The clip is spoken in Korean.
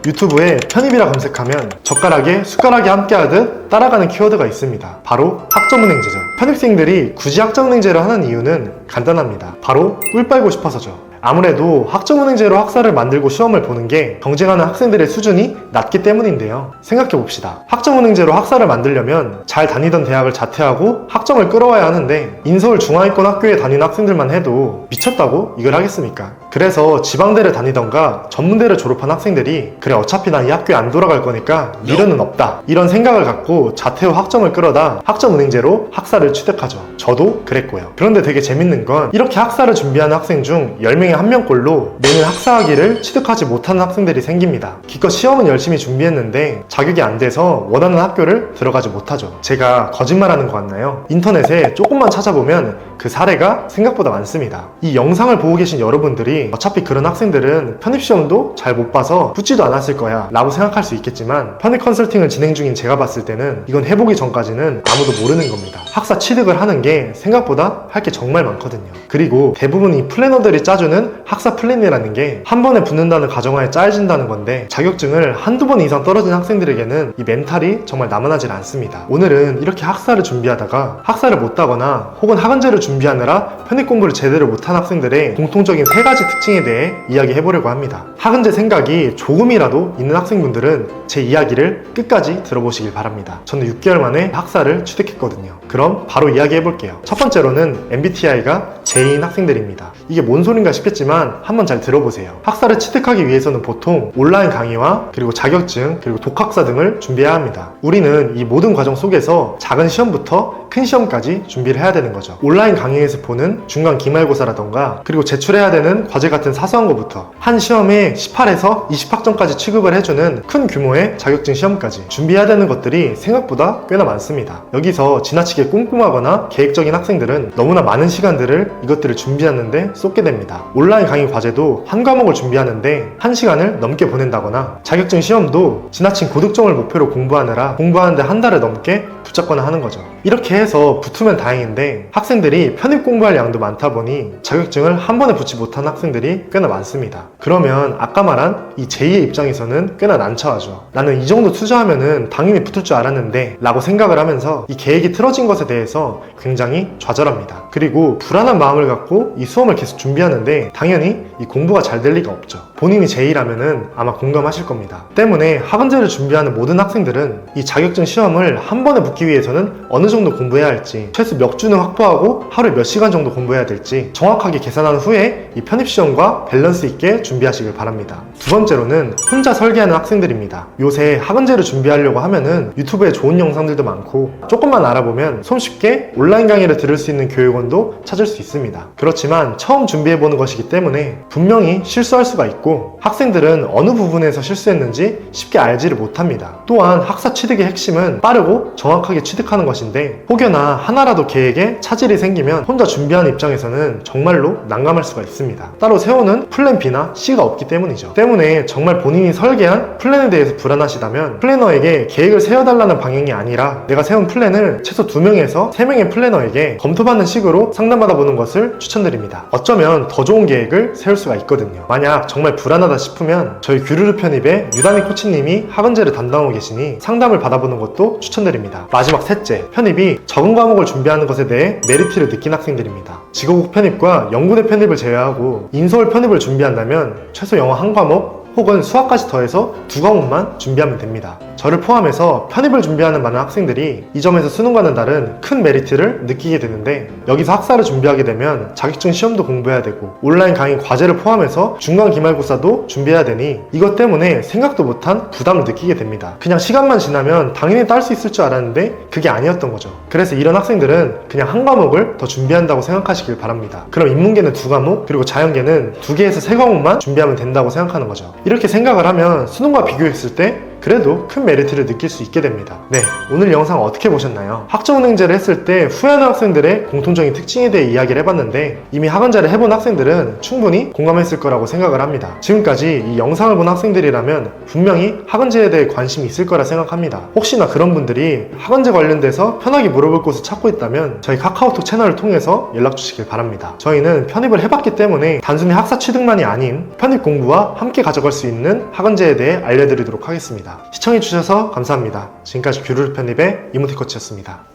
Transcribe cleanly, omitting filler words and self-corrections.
유튜브에 편입이라 검색하면 젓가락에 숟가락이 함께하듯 따라가는 키워드가 있습니다. 바로 학점은행제죠. 편입생들이 굳이 학점은행제를 하는 이유는 간단합니다. 바로 꿀 빨고 싶어서죠. 아무래도 학점은행제로 학사를 만들고 시험을 보는 게 경쟁하는 학생들의 수준이 낮기 때문인데요. 생각해봅시다. 학점은행제로 학사를 만들려면 잘 다니던 대학을 자퇴하고 학점을 끌어와야 하는데 인서울 중하위권 학교에 다니는 학생들만 해도 미쳤다고 이걸 하겠습니까? 그래서 지방대를 다니던가 전문대를 졸업한 학생들이 그래 어차피 난 이 학교에 안 돌아갈 거니까 미련은 없다 이런 생각을 갖고 자퇴 후 학점을 끌어다 학점은행제로 학사를 취득하죠. 저도 그랬고요. 그런데 되게 재밌는 건 이렇게 학사를 준비하는 학생 중 10명에 1명꼴로 내년 학사학위를 취득하지 못하는 학생들이 생깁니다. 기껏 시험은 열심히 준비했는데 자격이 안 돼서 원하는 학교를 들어가지 못하죠. 제가 거짓말하는 것 같나요? 인터넷에 조금만 찾아보면 그 사례가 생각보다 많습니다. 이 영상을 보고 계신 여러분들이 어차피 그런 학생들은 편입시험도 잘 못 봐서 붙지도 않았을 거야 라고 생각할 수 있겠지만 편입 컨설팅을 진행 중인 제가 봤을 때는 이건 해보기 전까지는 아무도 모르는 겁니다. 학사 취득을 하는 게 생각보다 할 게 정말 많거든요. 그리고 대부분 이 플래너들이 짜주는 학사 플랜이라는 게 한 번에 붙는다는 가정하에 짜여진다는 건데 자격증을 한두 번 이상 떨어진 학생들에게는 이 멘탈이 정말 남아나질 않습니다. 오늘은 이렇게 학사를 준비하다가 학사를 못 따거나 혹은 학원제를 준비하느라 편입 공부를 제대로 못한 학생들의 공통적인 3가지 특징에 대해 이야기해보려고 합니다. 학원제 생각이 조금이라도 있는 학생분들은 제 이야기를 끝까지 들어보시길 바랍니다. 저는 6개월 만에 학사를 취득했거든요. 그럼 바로 이야기해볼게요. 첫 번째로는 MBTI가 J인 학생들입니다. 이게 뭔 소린가 싶겠지만 한번 잘 들어보세요. 학사를 취득하기 위해서는 보통 온라인 강의와 그리고 자격증 그리고 독학사 등을 준비해야 합니다. 우리는 이 모든 과정 속에서 작은 시험부터 큰 시험까지 준비를 해야 되는 거죠. 온라인 강의에서 보는 중간 기말고사라던가 그리고 제출해야 되는 과제 같은 사소한 것부터 한 시험에 18에서 20학점까지 취급을 해주는 큰 규모의 자격증 시험까지 준비해야 되는 것들이 생각보다 꽤나 많습니다. 여기서 지나치게 꼼꼼하거나 계획적인 학생들은 너무나 많은 시간들을 이것들을 준비하는데 쏟게 됩니다. 온라인 강의 과제도 한 과목을 준비하는데 1시간을 넘게 보낸다거나 자격증 시험도 지나친 고득점을 목표로 공부하는데 한 달을 넘게 붙잡거나 하는 거죠. 이렇게 해서 붙으면 다행인데 학생들이 편입 공부할 양도 많다 보니 자격증을 한 번에 붙지 못한 학생들이 꽤나 많습니다. 그러면 아까 말한 이 제2의 입장에서는 꽤나 난처하죠. 나는 이 정도 투자하면은 당연히 붙을 줄 알았는데 라고 생각을 하면서 이 계획이 틀어진 것에 대해서 굉장히 좌절합니다. 그리고 불안한 마음을 갖고 이 수험을 계속 준비하는데 당연히 이 공부가 잘 될 리가 없죠. 본인이 제2라면은 아마 공감하실 겁니다. 때문에 학원제를 준비하는 모든 학생들은 이 자격증 시험을 한 번에 붙기 위해서는 어느 정도 공부해야 할지 최소 몇 주는 확보하고 하루에 몇 시간 정도 공부해야 될지 정확하게 계산한 후에 이 편입시험과 밸런스 있게 준비하시길 바랍니다. 두 번째로는 혼자 설계하는 학생들입니다. 요새 학원제를 준비하려고 하면은 유튜브에 좋은 영상들도 많고 조금만 알아보면 손쉽게 온라인 강의를 들을 수 있는 교육원도 찾을 수 있습니다. 그렇지만 처음 준비해보는 것이기 때문에 분명히 실수할 수가 있고 학생들은 어느 부분에서 실수했는지 쉽게 알지를 못합니다. 또한 학사 취득의 핵심은 빠르고 정확하게 취득하는 것인데 혹여나 하나라도 계획에 차질이 생기면 혼자 준비하는 입장에서는 정말로 난감할 수가 있습니다. 따로 세우는 플랜 B나 C가 없기 때문이죠. 때문에 정말 본인이 설계한 플랜에 대해서 불안하시다면 플래너에게 계획을 세워달라는 방향이 아니라 내가 세운 플랜을 최소 2명에서 3명의 플래너에게 검토받는 식으로 상담받아보는 것을 추천드립니다. 어쩌면 더 좋은 계획을 세울 수가 있거든요. 만약 정말 불안하다 싶으면 저희 규르르 편입의 유다니 코치님이 학원제를 담당하고 계시니 상담을 받아보는 것도 추천드립니다. 마지막 셋째, 편입이 적은 과목을 준비하는 것에 대해 메리트를 느낀 학생들입니다. 지거국 편입과 연구대 편입을 제외하고 인서울 편입을 준비한다면 최소 영어 한 과목 혹은 수학까지 더해서 2과목만 준비하면 됩니다. 저를 포함해서 편입을 준비하는 많은 학생들이 이 점에서 수능과는 다른 큰 메리트를 느끼게 되는데 여기서 학사를 준비하게 되면 자격증 시험도 공부해야 되고 온라인 강의 과제를 포함해서 중간 기말고사도 준비해야 되니 이것 때문에 생각도 못한 부담을 느끼게 됩니다. 그냥 시간만 지나면 당연히 딸 수 있을 줄 알았는데 그게 아니었던 거죠. 그래서 이런 학생들은 그냥 한 과목을 더 준비한다고 생각하시길 바랍니다. 그럼 인문계는 2과목 그리고 자연계는 2개에서 3과목만 준비하면 된다고 생각하는 거죠. 이렇게 생각을 하면 수능과 비교했을 때 그래도 큰 메리트를 느낄 수 있게 됩니다. 네, 오늘 영상 어떻게 보셨나요? 학점은행제를 했을 때 후회하는 학생들의 공통적인 특징에 대해 이야기를 해봤는데 이미 학원제를 해본 학생들은 충분히 공감했을 거라고 생각을 합니다. 지금까지 이 영상을 본 학생들이라면 분명히 학원제에 대해 관심이 있을 거라 생각합니다. 혹시나 그런 분들이 학원제 관련돼서 편하게 물어볼 곳을 찾고 있다면 저희 카카오톡 채널을 통해서 연락 주시길 바랍니다. 저희는 편입을 해봤기 때문에 단순히 학사 취득만이 아닌 편입 공부와 함께 가져갈 수 있는 학원제에 대해 알려드리도록 하겠습니다. 시청해주셔서 감사합니다. 지금까지 규ル편입의 이모티코치였습니다.